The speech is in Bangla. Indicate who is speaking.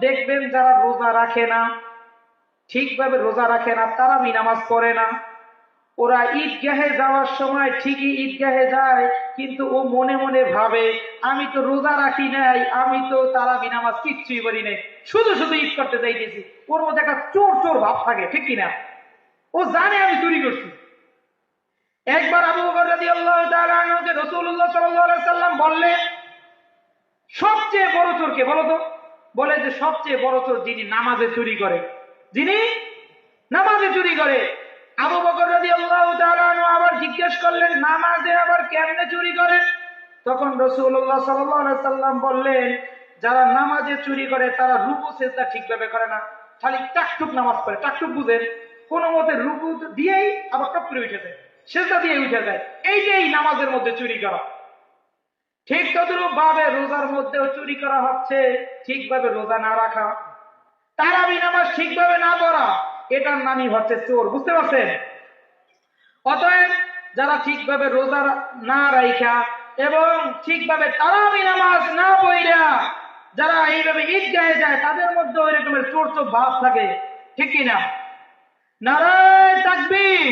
Speaker 1: দেখবেন যারা রোজা রাখে না, ঠিকভাবে রোজা রাখে না, তারাবি নামাজ পড়ে না, ওরা ঈদগাহে যাওয়ার সময় ঠিকই ঈদগাহে যায়, কিন্তু ও মনে মনে ভাবে আমি তো রোজা রাখি নাই, আমি তো তারাবি নামাজ কিচ্ছুই করি নাই, শুধু শুধু ঈদ করতে যাইতেছি। ওর মধ্যে একটা চোর চোর ভাব থাকে, ঠিক কিনা? ও জানে আমি চুরি করছি। একবার আবু বকর রাদিয়াল্লাহু তাআলা আনহুকে রাসূলুল্লাহ সাল্লাল্লাহু আলাইহি সাল্লাম বললেন, সবচেয়ে বড় চোর কে বলো তো? বলে যে সবচেয়ে বড় চোর যিনি নামাজে চুরি করে, যিনি নামাজে চুরি করে। আবু বকর রাদিয়াল্লাহু তাআলা আনহু আবার জিজ্ঞেস করলেন, নামাজে আবার কেমনে চুরি করে? তখন রাসূলুল্লাহ সাল্লাল্লাহু আলাইহি সাল্লাম বললেন, যারা নামাজে চুরি করে তারা রুকু সিজদা ঠিকভাবে করে না, খালি টাকটুক নামাজ পড়ে। টাকটুক বুঝেন? কোন মতে রুকু দিয়েই আবার টপ করে উঠে যায়, সিজদা দিয়ে উঠে যায়, এইটাই নামাজের মধ্যে চুরি করা। ঠিক তদ্রূপ ভাবে রোজার মধ্যেও চুরি করা হচ্ছে, ঠিকভাবে রোজা না রাখা, তারাবি নামাজ ঠিকভাবে না পড়া, এটার নামই হচ্ছে চোর। বুঝতে পারছেন? অতএব যারা ঠিকভাবে রোজা না রাখা এবং ঠিকভাবে তারাবি নামাজ না পড়া যারা এইভাবে ঈদগাহে যায়, তাদের মধ্যে ওই রকমের চোর চোর ভাব থাকে, ঠিক কিনা? নারায়ে তাকবীর।